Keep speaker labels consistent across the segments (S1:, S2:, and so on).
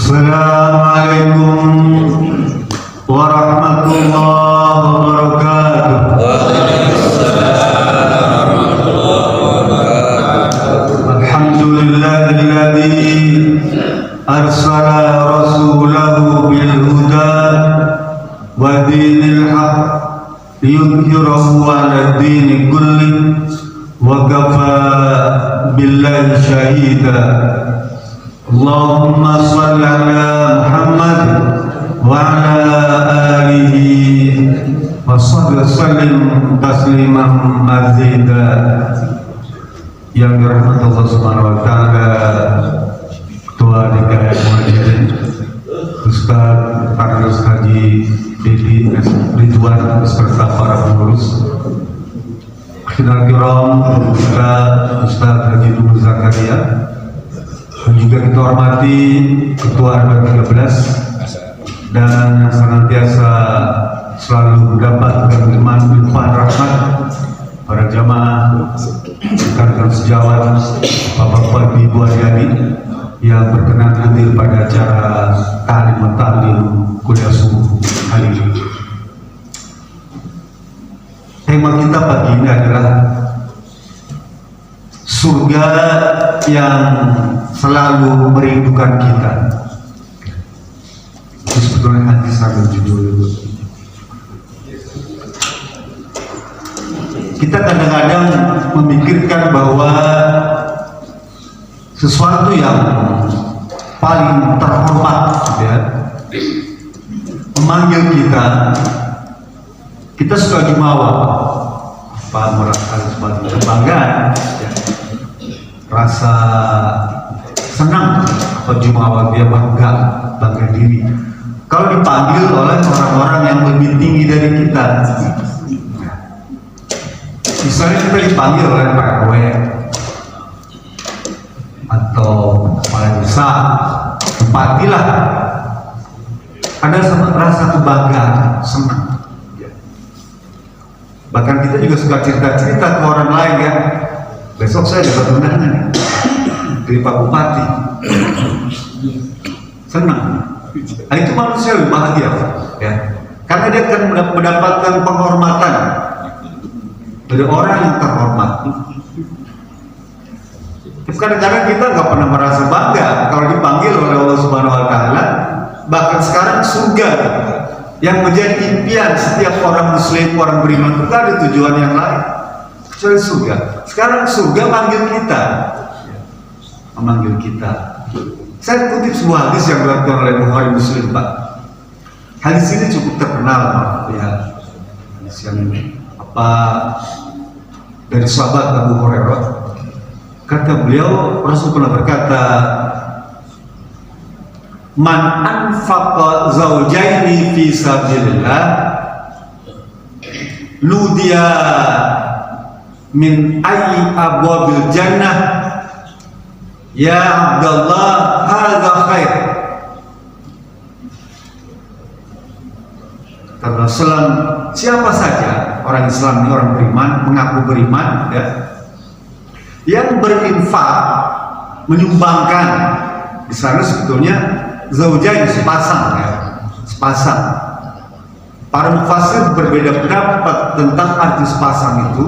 S1: Assalamualaikum warahmatullahi wabarakatuh. Alhamdulillahilladzi arsala rasulahu bil huda wa dinil haqq liyudhhirahu 'ala dini kulli wa kafa billahi syahida. Allahumma shalli ala Muhammad wa ala alihi wa sallim tasliman mazida. Yang dirahmati Allah Subhanahu wa taala, Ketua DKM Muhajirin Ustaz Farnus Haji Dedi Ridwan beserta para pengurus, Khidal Kiram Ustaz Haji Dulu Zakaria, dan juga kita hormati Ketua RW 13 dan yang senantiasa selalu mendapatkan limpahan rahmat para jamaah, rekan-rekan sejawat, Bapak-bapak, Ibu adik-adik yang berkenan hadir pada acara taklim kuliah subuh hari ini. Tema kita pagi ini adalah surga yang selalu merindukan kita. Itu sebetulnya hati sambil judul. Kita kadang-kadang memikirkan bahwa sesuatu yang paling terhormat, ya, memanggil kita suka jumawa, merasa sebagai kebanggaan, ya, rasa senang atau jumawa, dia bangga diri kalau dipanggil oleh orang-orang yang lebih tinggi dari kita. Misalnya kita dipanggil oleh Pak RW atau kepala desa, tempatilah, ada rasa kebanggaan, senang. Bahkan kita juga suka cerita-cerita ke orang lain, ya, besok saya dapat undangan dari Pak Bupati, senang. Nah, itu manusia bahagia, ya, karena dia akan mendapatkan penghormatan dari orang yang terhormat. Kadang-kadang kita nggak pernah merasa bangga kalau dipanggil oleh Allah Subhanahu Wa Taala. Bahkan sekarang surga yang menjadi impian setiap orang Muslim, orang beriman, itu ada tujuan yang lain kecuali surga. Sekarang surga memanggil kita. Saya kutip sebuah hadis yang diriwayatkan oleh Bukhari Muslim, Pak. Hadis ini cukup terkenal, Pak. Ya, hadis yang dari sahabat Abu Hurairah. Kata beliau, Rasul pernah berkata, man anfaqa zawjaini fi sabilillah nudiya min ayyi abwabil jannah ya Abdullah hadza khair. Kata Rasulullah, siapa saja orang Islam, orang beriman, mengaku beriman, ya, yang berinfak, menyumbangkan, di sana sebetulnya zaujain, sepasang, ya, sepasang. Para mufassir berbeda pendapat tentang arti sepasang itu.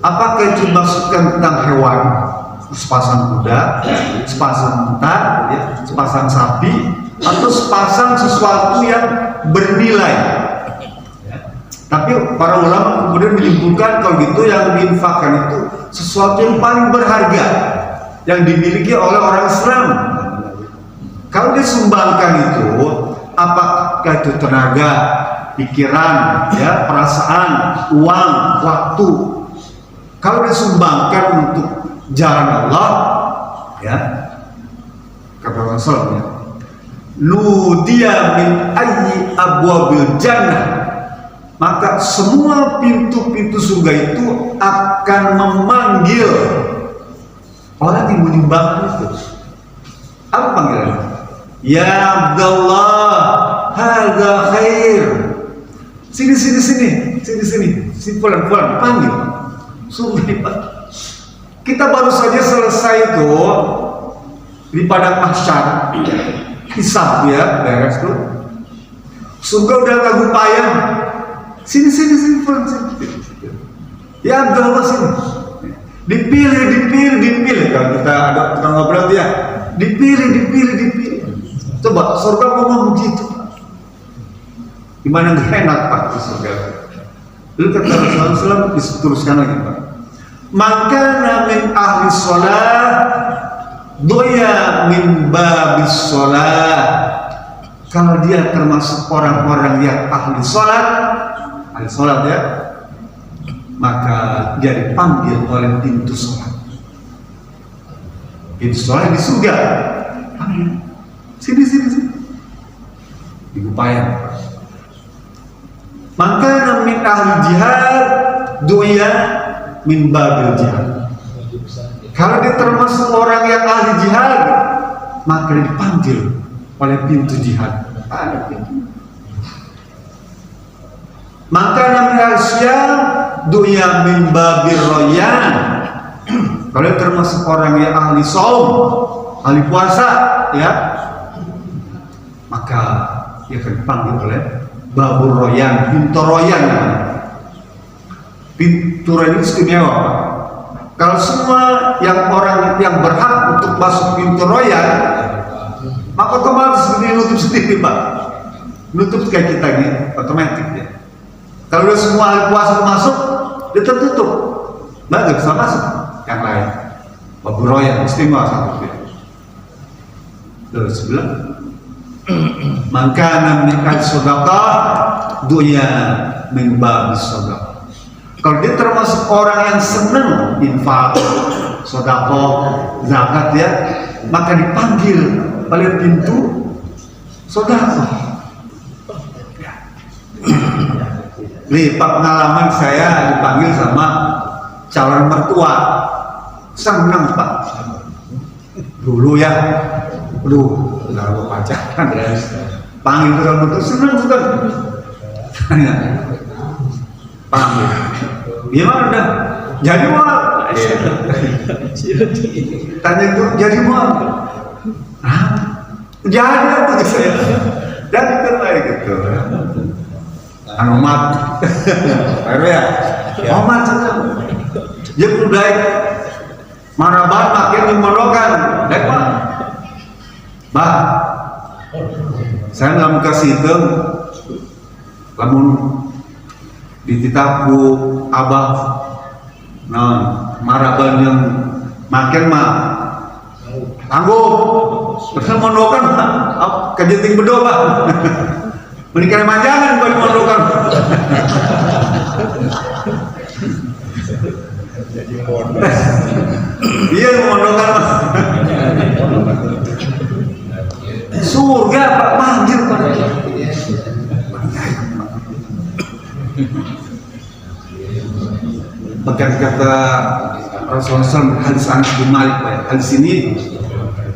S1: Apakah itu maksudkan tentang hewan, sepasang kuda, sepasang unta, ya, sepasang sapi, atau sepasang sesuatu yang bernilai? Tapi para ulama kemudian menyimpulkan kalau gitu yang diinfakkan itu sesuatu yang paling berharga yang dimiliki oleh orang Islam. Kalau disumbangkan itu, apakah itu tenaga, pikiran, ya, perasaan, uang, waktu. Kalau disumbangkan untuk jalan Allah, ya, kata Rasulullah, nudiya min ayyi abwabil jannah, maka semua pintu-pintu surga itu akan memanggil orang yang menyumbangkan itu. Apa panggilannya? Ya Abdullah, hadza khair. Sini, pelan-pelan panggil. Suruh dipanggil. Kita baru saja selesai itu di padang mahsyar. hisab ya, beres tuh. Surga udah lagu payah. Sini. Ya Abdullah sini. Dipilih. Kalau kita ada tukang ngobrol dia, dipilih. Coba surga ngomong begitu. Gimana nggak enak Pak di surga? Lalu kata Rasulullah SAW diteruskan lagi Pak. Maka min ahli sholat doya min babis sholat. Kalau dia termasuk orang-orang yang ahli sholat ya, maka dia dipanggil oleh pintu sholat. Pintu sholat di surga. Sini. Diupayakan. Maka min ahli jihad doya min babil jihad. Kalau dia termasuk orang yang ahli jihad, maka dipanggil oleh pintu jihad. Ada pintu. Maka namanya Asyam doya min babil royan. Kalau dia termasuk orang yang ahli saum, ahli puasa, ya, maka dia akan dipanggil oleh babul royan, pintu royan. Pintu royan itu istimewa Pak. Kalau semua yang orang yang berhak untuk masuk pintu royan, maka otomatis nutup sendiri Pak. Nutup kayak kita ini, otomatis ya. Kalau udah semua ahli puasa masuk, dia tertutup, nggak bisa masuk yang lain. Babul royan istimewa satu dia. Terus sebelah. Maka namanya sedekah dunia min babis sedekah. Kalau dia termasuk orang yang senang infak, sedekah, zakat ya, maka dipanggil oleh pintu sedekah. Nih Pak, pengalaman saya dipanggil sama calon mertua, senang Pak. Dulu ya, lalu pacaran, panggil calon mertua, senang bukan? Panggil, gimana dah? Jadi mau? Tanya itu, jadi mau? Jadi apa saya? Dan itu lagi gitu. Anomat, baru ya, omat saja. Dia perlu baik, marabat makin dimolokan, baik Pak. Bah, saya nggak kasih itu, namun dititaku abah, non maraban yang makin mah, tangguh, terus molokan, kejenting bedo Pak. Menikah manjangan baru memerlukan. Iya memerlukan. Surga Pak, manggil Pak. Bahkan kata Rasulullah SAW, hadis Anas bin Malik Pak. Hadis ini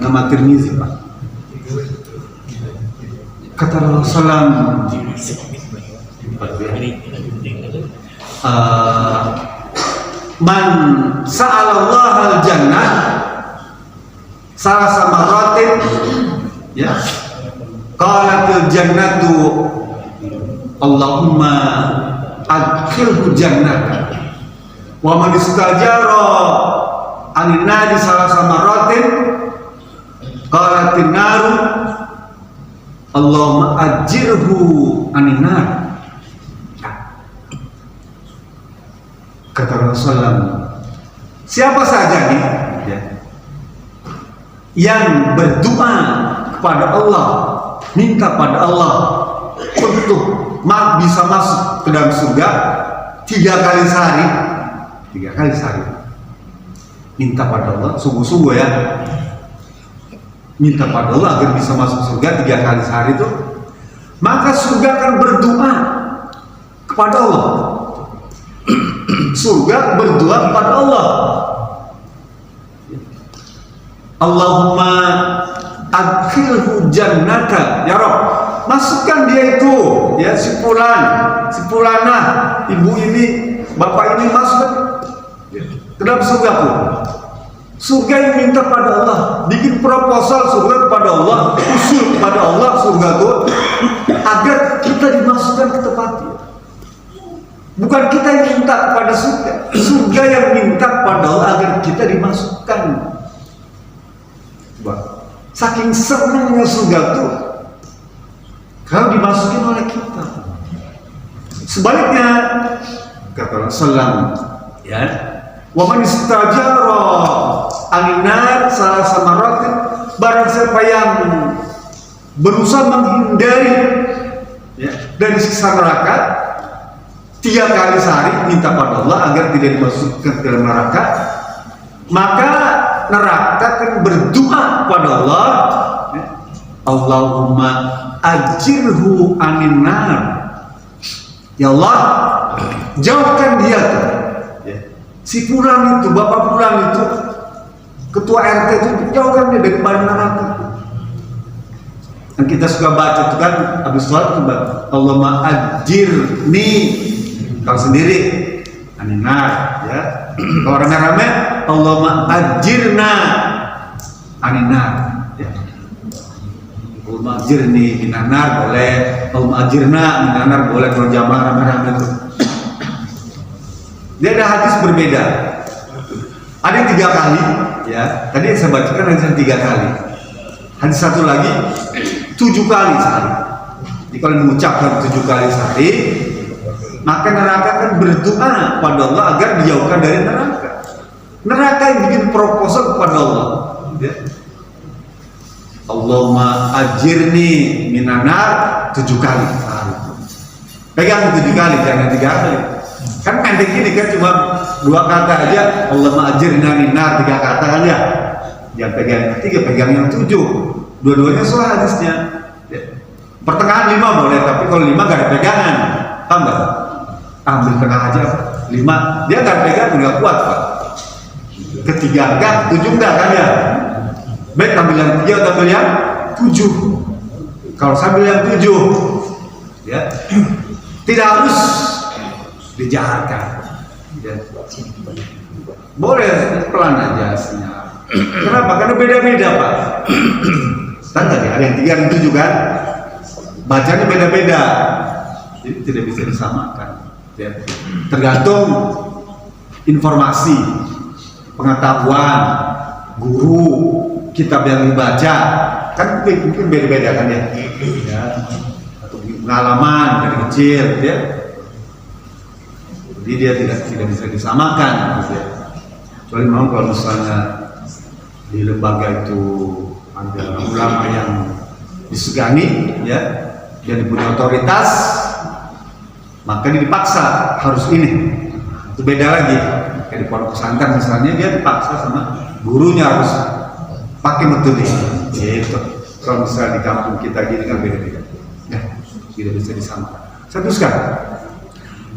S1: nama Tirmizi Pak. Kata Rasulullah, man sa'alallah al-jannah salah sama ratin, ya, qalatil jannatu Allahumma adkhilhu jannata, wa man istajara anin nadi salah sama ratin qalatin naru Allahumma ajirhu aninar. Kata Rasulullah, siapa saja nih ya, yang berdoa kepada Allah, minta pada Allah untuk bisa masuk ke dalam surga 3 kali sehari, minta pada Allah sungguh-sungguh ya, minta pada Allah agar bisa masuk surga 3 kali sehari itu, maka surga akan berdoa kepada Allah. Surga berdoa kepada Allah, Allahumma adkhilhu jannata, ya Rabb, masukkan dia itu, ya, si fulanah, ibu ini, bapak ini, masuk ke dalam surga pun. Surga yang minta pada Allah, bikin proposal surga kepada Allah, usul kepada Bukan kita yang minta kepada surga, surga yang minta kepada Allah agar kita dimasukkan. Coba, saking senangnya surga itu kalau dimasukin oleh kita. Sebaliknya kata Rasulullah, ya, wa man istajara aminar salah samaratin, barang siapa yang berusaha menghindari, ya, dari siksa neraka 3 kali sehari minta pada Allah agar tidak dimasukkan ke dalam neraka, maka neraka akan berdoa kepada Allah, ya, Allahumma ajirhu anin nar. Ya Allah, jauhkan dia tuh, ya, si pulang itu, bapak pulang itu, ketua RT itu, jauhkan dia dari neraka. Dan kita suka baca itu kan, habis sholat itu, Allahumma ajirni, kalau sendiri aninar, ya. Kalau rame-rame, Allahumma ajirna aninar, ya. Allahumma ajirni minanar boleh, Allahumma ajirna minanar boleh, kalau jamaah rame-rame itu. Dia ada hadis berbeda. Ada 3 kali, ya. Tadi yang saya bacakan hadis 3 kali. Hadis satu lagi 7 kali sehari. Jadi kalau mengucapkan 7 kali sehari, maka neraka akan berdoa pada Allah agar dijauhkan dari neraka. Neraka yang bikin proposal kepada Allah, ya. Allahumma ajirni minanar 7 kali sehari. Pegang 7 kali, jangan 3 kali. Kan pendek ini kan cuma 2 kata aja, Allahumma ajirna minar 3 kata kan ya. Jangan pegang 3, pegang yang 7. Dua-duanya soal hadisnya, ya. Pertengahan 5 boleh, tapi kalau 5 gak ada pegangan, paham gak? Ambil tengah aja 5, dia gak pegang, gak kuat Pak. Ketiga enggak, 7 enggak kan ya. Baik, ambil yang 3 atau ambil yang 7. Kalau sambil yang 7, ya, tidak harus dijaharkan, ya. Boleh pelan aja aslinya. Kenapa? Karena beda-beda Pak. Kan tadi ada yang 3 yang 7 kan, bacanya beda-beda, jadi tidak bisa disamakan, ya. Tergantung informasi, pengetahuan guru, kitab yang dibaca, kan mungkin beda-beda kan ya, ya. Atau pengalaman dari kecil, ya. Jadi dia tidak bisa disamakan, gitu ya. Kecuali memang kalau misalnya di lembaga itu ada ulama yang disegani, ya, yang punya otoritas, maka dia dipaksa harus ini. Itu beda lagi. Kayak di pondok pesantren misalnya, dia dipaksa sama gurunya harus pakai metode gitu. Kalau misalnya di kampung kita gini kan beda-beda, ya, tidak bisa disamakan. Saya teruskan.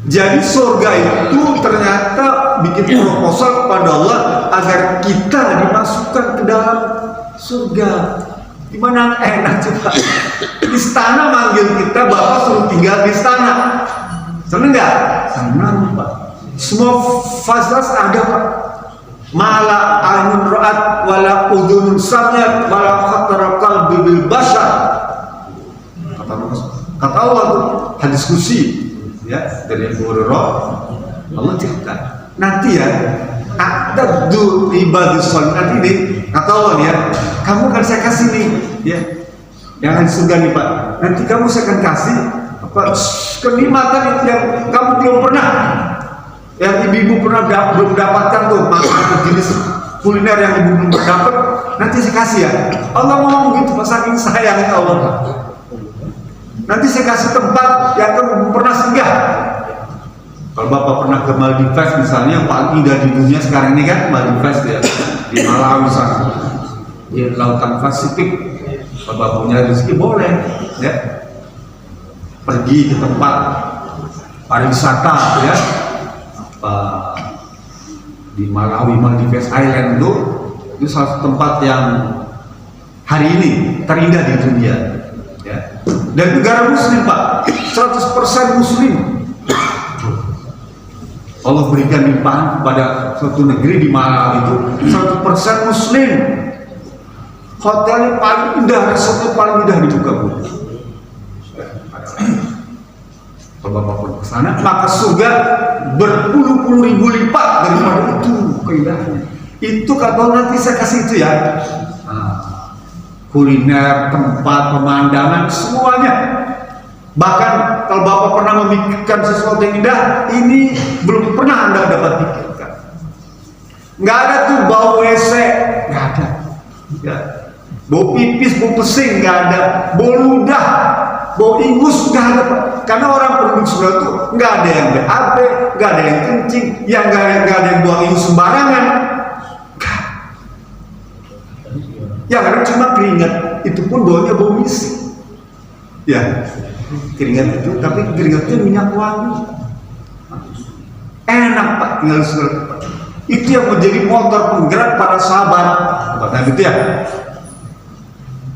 S1: Jadi surga itu ternyata bikin proposal kepada Allah agar kita dimasukkan ke dalam surga. Gimana enak coba? Istana manggil kita, Bapak suruh tinggal di istana. Seneng nggak? Senang Pak. Semua fasilitas ada Pak. Mala ainun ra'at wala udhunun sami'at wala khatara qalbi bil bashar. Kata Allah tuh hadis kursi, ya, dari Abu Hurairah, Allah cerita nanti ya, a'taddu ibadus shalihin ini, kata Allah ya, kamu akan saya kasih nih, ya, yang hadis surga nih Pak, nanti kamu saya akan kasih apa kenikmatan yang kamu belum pernah, yang ibu-ibu belum dapatkan tuh, makanan jenis kuliner yang ibu belum dapat, nanti saya kasih ya. Allah ngomong begitu Pak, saking sayangnya Allah Pak. Nanti saya kasih tempat yang kamu belum pernah singgah. Kalau Bapak pernah ke Maldives misalnya, yang paling indah di dunia sekarang ini kan Maldives ya, di Malawi sana, di lautan Pasifik. Kalau Bapak punya rezeki boleh, ya, pergi ke tempat pariwisata, ya, apa di Malawi, Maldives Island itu salah satu tempat yang hari ini terindah di dunia, ya. Dan negara muslim Pak, 100% muslim. Allah berikan limpahan kepada suatu negeri di Malawi itu 100% muslim. Hotelnya paling indah, resortnya paling indah di muka bumi. Kalau Bapak pun ke sana, maka surga berpuluh-puluh ribu lipat daripada itu keindahannya. Itu kata nanti saya kasih itu ya. Kuliner, tempat, pemandangan, semuanya. Bahkan kalau Bapak pernah memikirkan sesuatu yang indah, ini belum pernah Anda dapat pikirkan. Nggak ada tuh bau WC, nggak ada. Ya. Bau pipis, bau pesing, nggak ada. Bau ludah, bau ingus, nggak ada. Karena orang penduduk surga itu nggak ada yang BAB, nggak ada yang kencing, yang nggak ada yang buang ingus sembarangan. Yang ada cuma keringat, itu pun baunya bau misi. Ya, keringat itu, tapi keringatnya minyak wangi. Enak Pak, tinggal di surga. Itu yang menjadi motor penggerak para sahabat. Nah gitu ya.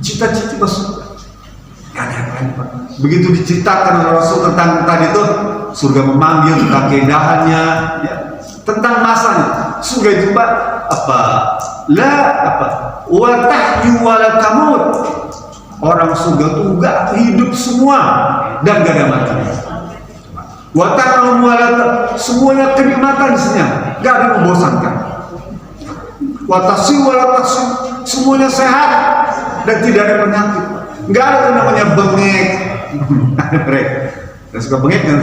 S1: Cita-cita surga. Gak ada yang lain Pak. Begitu diceritakan oleh Rasul tentang tadi itu, surga memanggil tentang keindahannya, ya. Tentang masanya. Surga itu Pak, wa tahyu wa la tamut. Orang surga itu enggak hidup semua dan gak ada matinya. Wa ta'lam wa la, semuanya kenikmatan isinya, gak ada yang membosankan. Wa tasyu wa la tasyu, semuanya sehat dan tidak ada penyakit. Enggak ada yang namanya bengek. Ada mereka yang suka bengek kan?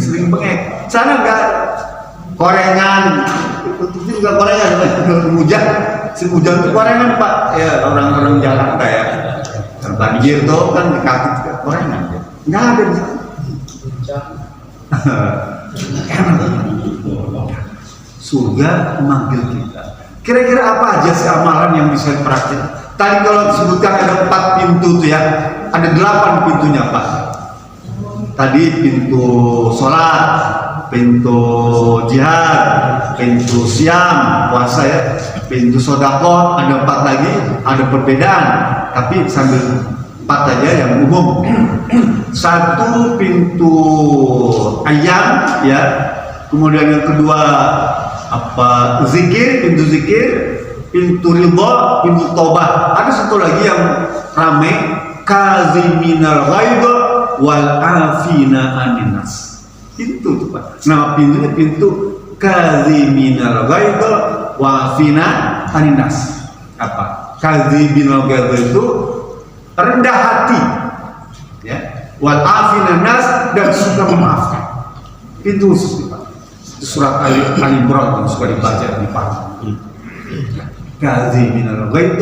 S1: Sering bengek. Sana enggak ada. Korengan, itu juga korengan, si hujan itu korengan Pak, ya orang-orang Jakarta ya, banjir tuh kan di kaki juga korengan, nggak ada di sana. Surga memanggil kita. Kira-kira apa aja sih amalan yang bisa dipraktikkan? Tadi kalau disebutkan ada 4 pintu tuh ya, ada 8 pintunya Pak. Tadi pintu sholat, pintu jihad, pintu siam, puasa ya, pintu sodako, ada 4 lagi, ada perbedaan, tapi sambil 4 aja yang umum. 1 pintu ayam ya, kemudian yang kedua zikir, pintu zikir, pintu ridha, pintu taubah. Ada 1 lagi yang ramai, kaziminal ghaidh wal afina aninas. Itu tuh Pak. Nama pintunya pintu kaziminal ghaidh wa afina aninas. Apa? Kaziminal ghaidh itu rendah hati, ya. Wal afina nas, dan suka memaafkan. Pintu khusus Pak. Surat Ali Imran yang suka dibaca di pagi. Kaziminal ghaidh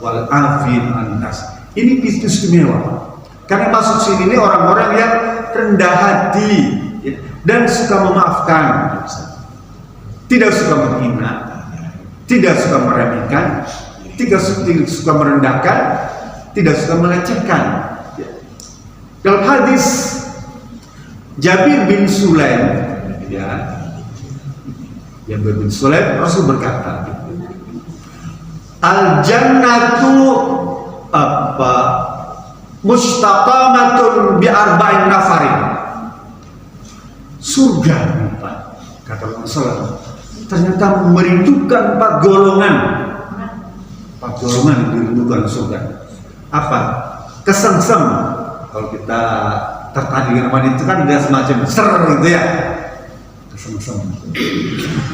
S1: wal afina aninas. Ini pintu istimewa. Karena masuk sini ini orang-orang yang rendah hati dan suka memaafkan, tidak suka menghina, tidak suka meremehkan, tidak suka merendahkan, tidak suka melecehkan. Dalam hadis Jabir bin Sulaim, ya, Jabir bin Sulaim, Rasul berkata, al jannatu mustaqamatun bi arba'in nafarin. Surga, kata Rasulullah, ternyata merindukan 4 golongan. 4 golongan yang dirindukan surga. Apa? Kesengsem. Kalau kita tertarik dengan wanita itu kan ada semacam ser gitu ya. Kesengsem.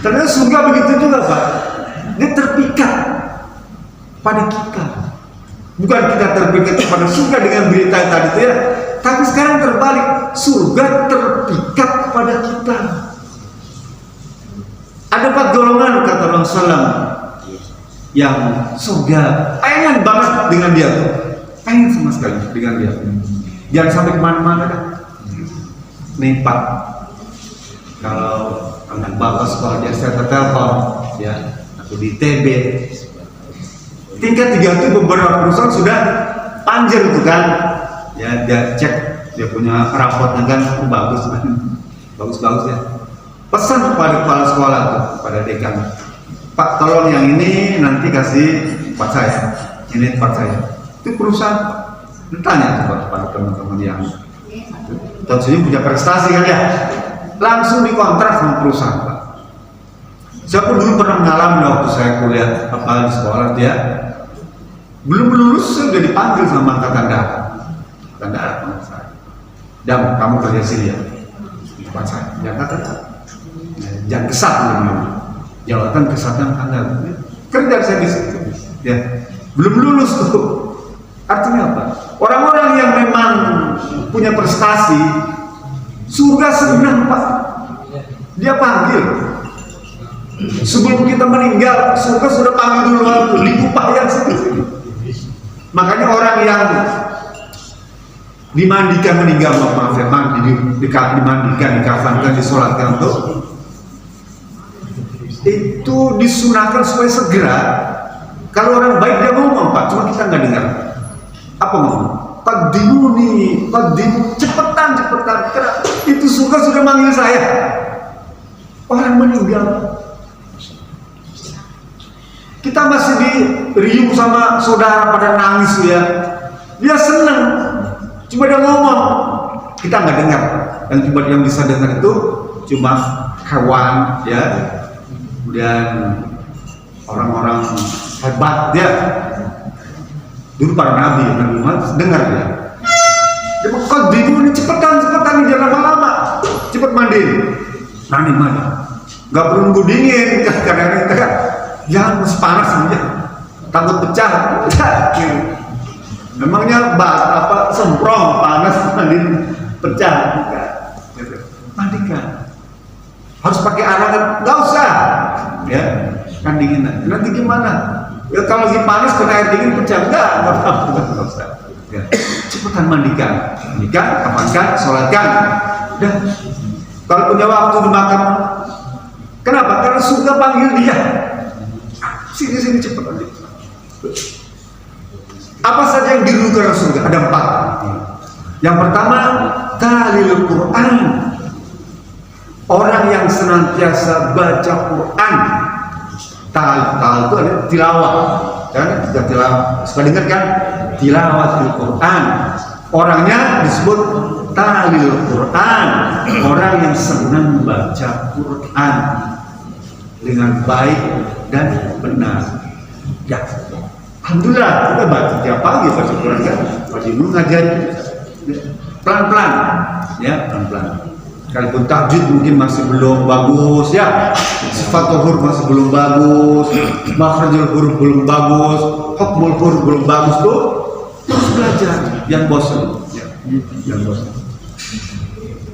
S1: Ternyata surga begitu juga Pak. Dia terpikat pada kita. Bukan kita terpikat kepada surga dengan berita tadi itu ya, tapi sekarang terbalik, surga terpikat kepada kita. Ada 4 golongan kata Rasulullah yang surga pengen banget dengan dia tuh, pengen sama sekali dengan dia. Jangan sampai kemana-mana kan. Nih Pak, kalau anak bapak sekolah dia saya telepon, ya, aku di TB. Tingkat 3 itu beberapa perusahaan sudah panjer tuh kan, ya dia cek dia punya rapotnya kan, bagus kan, bagus ya. Pesan kepada kepala sekolah tuh, kepada dekan, Pak tolong yang ini nanti kasih tempat saya, ini tempat saya. Itu perusahaan, ditanya tuh kepada teman-teman yang tentunya punya prestasi kan ya, langsung dikontrak sama perusahaan Pak. Saya pun dulu pernah mengalami waktu saya kuliah di sekolah dia. Belum lulus sudah dipanggil sama angkatan darat saya. Dan kamu kerja sini ya, di tempat saya. Dia kata, jangan kesat memang. Jabatan kesehatan Anda kerja saya di situ. Ya, belum lulus tuh. Artinya apa? Orang-orang yang memang punya prestasi, surga senang Pak. Dia panggil. Sebelum kita meninggal, surga sudah panggil duluan tuh, limpah yang sedih. Makanya orang yang dimandikan meninggal, maaf ya, dimandikan, dikafankan, disolatkan tuh, itu disunahkan supaya segera. Kalau orang baik dia ngomong Pak, cuma kita nggak dengar. Apa ngomong? Qadimuni, cepetan. Itu surga sudah manggil saya. Orang meninggal. Kita masih diriung sama saudara pada nangis ya. Dia senang. Cuma dia ngomong, kita nggak dengar. Yang cuma yang bisa dengar itu cuma hewan ya. Kemudian orang-orang hebat dia. Dulu para nabi Muhammad dengar dia. Dia kok bingung nih, cepetan jangan lama-lama. Cepet mandi. Mandi. Gak perlu nunggu dingin karena kita jangan masih panas saja. Takut pecah. Memangnya semprong panas mandi pecah. Mandikan. Harus pakai arangan, nggak usah. Ya, kan dingin. Nanti gimana? Ya, kalau lagi panas kena air dingin pecah, nggak usah. Ya. Cepetan mandikan, amankan, sholatkan. Dan kalau punya waktu di makam, kenapa? Karena surga panggil dia. Sini cepat mandi. Apa saja yang dirindukan surga? Ada 4. Yang pertama, talil Quran. Orang yang senantiasa baca Quran. Tal itu ada tilawah, kan? Kita tilawah. Suka dengar kan? Tilawatul Quran. Orangnya disebut talil Quran. Orang yang senang baca Quran dengan baik dan benar. Ya, alhamdulillah kita baca tiap pagi baca Quran kan. Pagi dulu ngajar pelan-pelan, ya pelan-pelan. Kalaupun tahajud mungkin masih belum bagus ya, sifat huruf masih belum bagus, makhrajul huruf belum bagus, hukmul huruf belum bagus tuh, terus belajar, yang bosan, ya, yang bosan.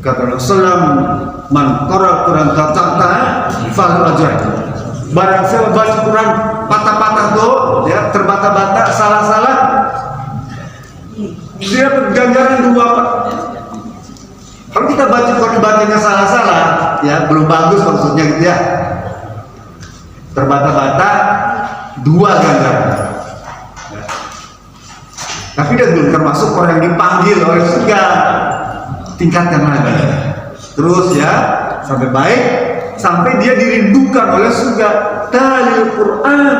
S1: Kata Rasulullah, man qara Quran tatata fal ajr. Barang siapa baca Quran patah-patah tuh, ya terbata-bata, salah-salah, dia ganjaran 2 Pak. Kalau kita baca Quran bacanya salah-salah, ya belum bagus maksudnya gitu ya. Terbata-bata 2 ganjaran. Ya. Tapi dia belum termasuk orang yang dipanggil oleh surga. Tingkatkan lagi. Terus ya sampai baik, sampai dia dirindukan oleh surga. Talil Quran.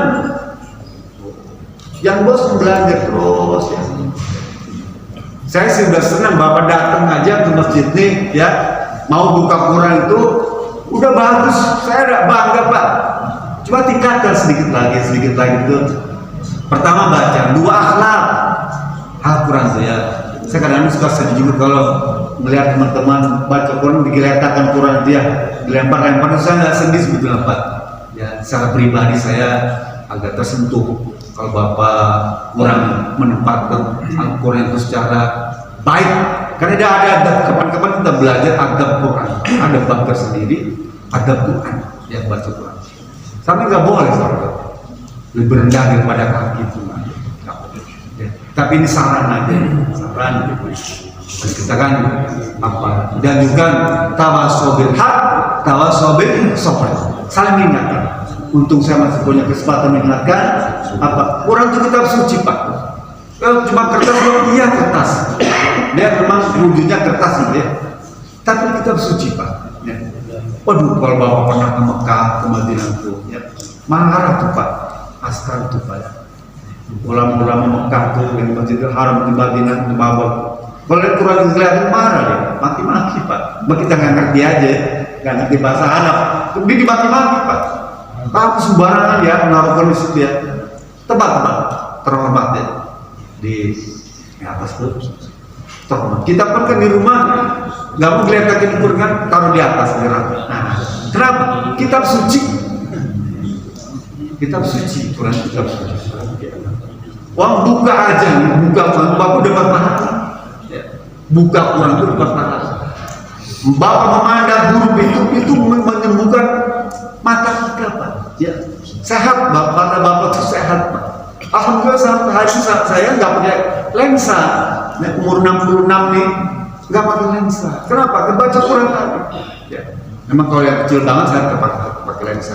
S1: Yang bos belajar terus ya. Saya sih udah senang Bapak datang aja ke masjid nih ya, mau buka Quran itu udah bagus, saya udah bangga Pak. Cuma tingkatkan sedikit lagi itu. Pertama baca, 2 akhlak Al-Quran saya kadang-kadang suka sedih juga kalau melihat teman-teman baca Quran digeletakkan Quran dia dilempar-lempar, saya nggak sedih sebetulnya Pak. Ya secara pribadi saya agak tersentuh kalau Bapak kurang menempatkan Al-Quran itu secara baik, karena dia ada adab. Kapan-kapan kita belajar adab Quran, ada bab tersendiri adab Quran yang baca Quran. Sampai nggak boleh lebih rendah daripada kaki itu, ya. Tapi ini saran aja, saran. Dan kita kan apa? Dan juga tawasobil hak, tawasobil sopan, saling mengingatkan. Untung saya masih punya kesempatan mengingatkan apa? Quran itu kitab suci Pak. Cuma kertas doang, iya kertas. Dia memang wujudnya kertas gitu ya. Tapi kitab suci Pak. Ya. Waduh, kalau Bapak pernah ke Mekah, ke Madinah itu, ya. Marah tuh Pak, askar tuh Pak. Ulama-ulama Mekah tuh yang Masjidil Haram di Madinah, di Mabak. Kalau lihat Quran itu kelihatan marah ya, maki-maki Pak. Kita nggak ngerti aja, nggak ngerti bahasa Arab. Dia dimaki-maki Pak. Kamu sembarangan ya menaruhkan di situ ya. Tebak terhormat ya di atas tuh. terhormat. Kita pun kan di rumah nggak mau geletakin Quran kan, taruh di atas gerak. Nah, kenapa? Kitab suci, Quran kitab suci. Wah, buka aja, buka Quran, Bapak dapat pahala. Buka Quran itu dapat pahala. Bapak memandang huruf itu menyembuhkan mata kita, Pak. Ya, sehat, mata Bapak itu sehat, Pak. Alhamdulillah sampai hari ini saya nggak pakai lensa. Nah, umur 66 nih nggak pakai lensa. Kenapa? Kebaca Quran tadi. Ya. Memang kalau yang kecil banget saya pakai lensa.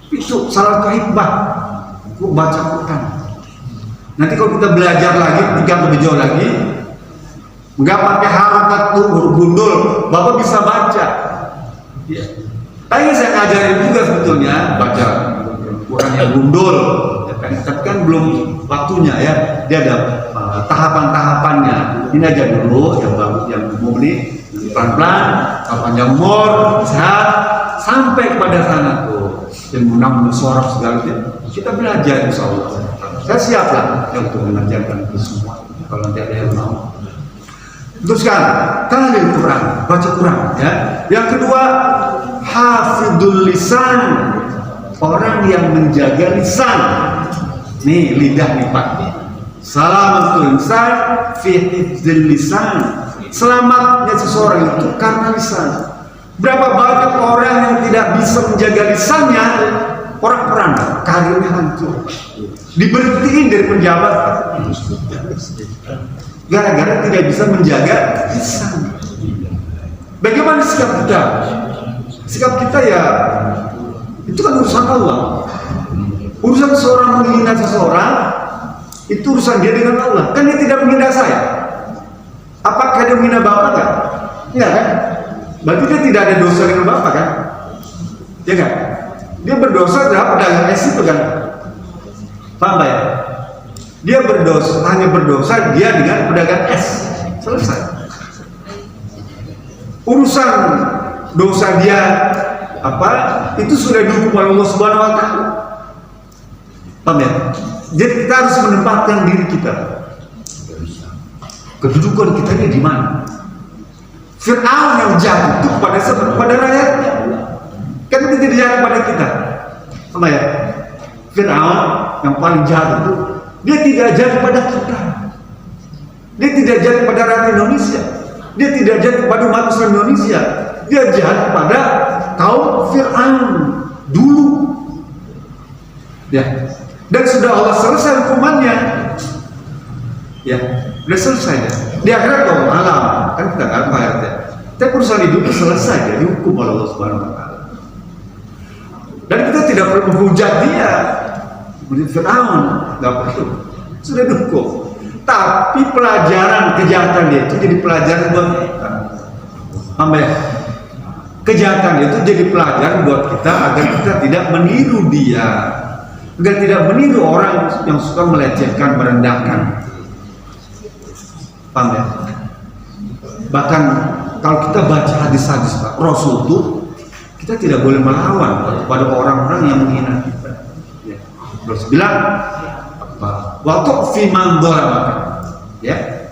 S1: Itu salah hikmah. Gua baca Quran. Nanti kalau kita belajar lagi, tinggal lebih jauh lagi, nggak pakai harokat tuh huruf gundul, Bapak bisa baca. Ya. Tadi saya ngajarin juga sebetulnya baca Quran yang gundul. Tapi kan belum waktunya ya, dia ada tahapan-tahapannya. Ini aja dulu yang bagus, yang murni, pelan-pelan, panjang umur, sehat, sampai kepada sana tuh. Yang menang suara segala itu, kita belajar insya Allah. Saya siap lah ya, untuk mengajarkan itu semua. Kalau nanti ada yang mau. Teruskan, tahlil Quran, baca Quran. Ya. Yang kedua, hafidul lisan, orang yang menjaga lisan. Nih lidah nih Pak. Salamatul lisan fi hifdzil lisan. Selamatnya seseorang itu karena lisan. Berapa banyak orang yang tidak bisa menjaga lisannya, orang-orang karirnya hancur. Diberhentiin dari penjabat gara-gara tidak bisa menjaga lisan. Bagaimana sikap kita? Sikap kita ya itu kan urusan Allah. Urusan seorang menghina seseorang itu urusan dia dengan Allah. Kan dia tidak menghina saya. Apakah dia menghina Bapak kan? Enggak kan? Berarti dia tidak ada dosa dengan Bapak kan? Ya kan? Dia berdosa terhadap pedagang es itu kan? Paham ya? Dia berdosa, hanya berdosa dia dengan pedagang es. Selesai. Urusan dosa dia apa? Itu sudah dihukum oleh Allah Subhanahu wa taala. Paham ya? Jadi kita harus menempatkan diri kita. Kedudukan kita ini di mana? Fir'aun yang jahat itu kepada rakyatnya. Kan itu tidak jahat kepada kita. Paham ya? Fir'aun yang paling jahat itu dia tidak jahat kepada kita. Dia tidak jahat kepada rakyat Indonesia. Dia tidak jahat kepada umat Islam Indonesia. Dia jahat kepada kaum Fir'aun dulu. Ya. Dan sudah Allah selesai hukumannya. Ya, sudah selesai ya. Di akhirat Allah alam, kan kita nggak tahu ya. Tapi urusan hidup selesai ya, dihukum oleh Allah Subhanahu wa taala. Dan kita tidak perlu menghujat dia. Menjadi Fir'aun, nggak perlu. Sudah dihukum. Tapi pelajaran kejahatan dia itu jadi pelajaran buat kita. Sampai kejahatan dia itu jadi pelajaran buat kita agar kita tidak meniru dia. Agar tidak meniru orang yang suka melecehkan, merendahkan. Paham ya? Bahkan kalau kita baca hadis-hadis Rasul itu, kita tidak boleh melawan kepada orang-orang yang menghina kita. Ya. Terus bilang waktu fiman dolamaka, ya,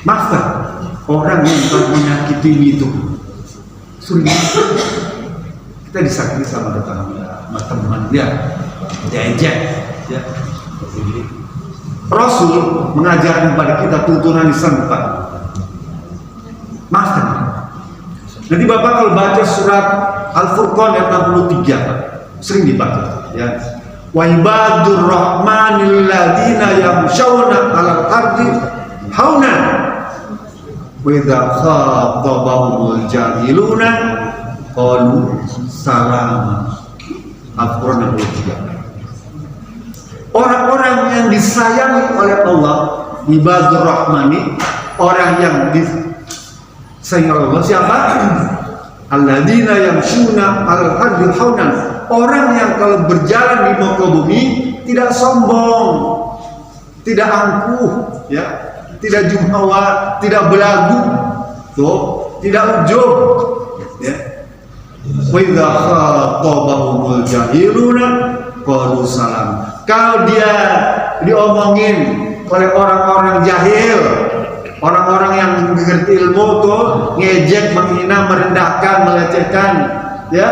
S1: maafkan orang yang telah menyakiti itu. Suruh kita disakiti sama teman dia. Ejek, ya. Rasul mengajarkan kepada kita tuntunan lisan Pak. Maafkan. Nanti Bapak kalau baca surat Al-Furqan ayat 63, Pak, sering dibaca, ya. Wa ibadur rahmanil ladina yamshawna 'alal ardi hauna wa idza khatabahumul jahiluna qalu salama. Al-Quran 63. Orang-orang yang disayangi oleh Allah, ibadur rahmani, orang yang disayangi oleh Allah siapa? Alladzina yamshuna 'alal ardi haunan, orang yang kalau berjalan di muka bumi tidak sombong, tidak angkuh, ya, tidak jumawa, tidak belagu, tuh, tidak ujub, ya. Wa idza khatabahumul jahiluna qalu salam. Kalau dia diomongin oleh orang-orang jahil, orang-orang yang mengerti ilmu tuh ngejek, menghina, merendahkan, melecehkan, ya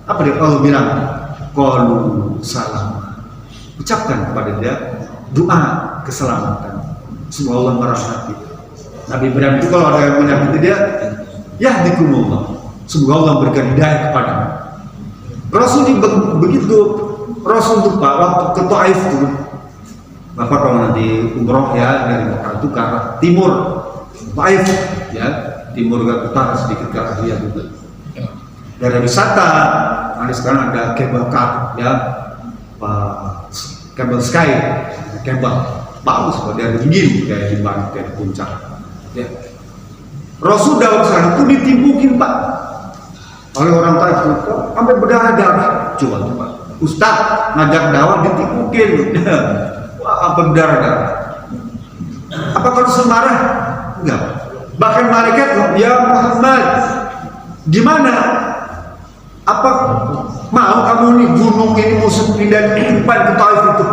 S1: apa dia Allah bilang? Qalu salam. Ucapkan kepada dia doa keselamatan. Semoga Allah merahmati. Nabi Ibrahim itu kalau ada yang menyakiti dia, yahdikumullah. Semoga Allah berikan hidayah kepada. Rasul ini begitu. Rasul itu Pak, waktu ke Taif itu, Bapak kalau nanti umroh ya dari Mekah itu ke arah timur, Taif ya, timur ke utara sedikit ke arah dia juga. Dari wisata, ada sekarang ada cable car ya, cable sky, cable bagus Pak, dari dingin kayak di Bandung, kayak di puncak. Ya. Rasul dalam sana itu ditimbukin Pak oleh orang Taif itu sampai berdarah-darah. Coba Ustaz ngajak dakwah ditimbukin, apa berdarah-darah? Apakah Rasul marah? Enggak. Bahkan malaikat, ya Muhammad, gimana? Apa mau kamu nih gunung ini musuh pindah ke Taif itu?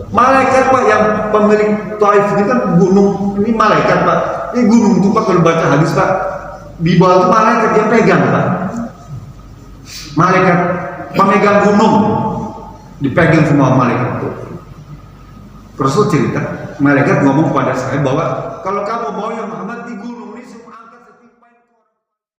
S1: Malaikat Pak yang pemilik Taif ini kan gunung, ini malaikat Pak. Ini gunung itu Pak kalau baca hadis Pak, di bawah itu malaikat yang pegang Pak. Malaikat pemegang gunung dipegang semua malaikat itu. Rasul cerita, malaikat ngomong kepada saya bahwa kalau kamu mau ya Muhammad di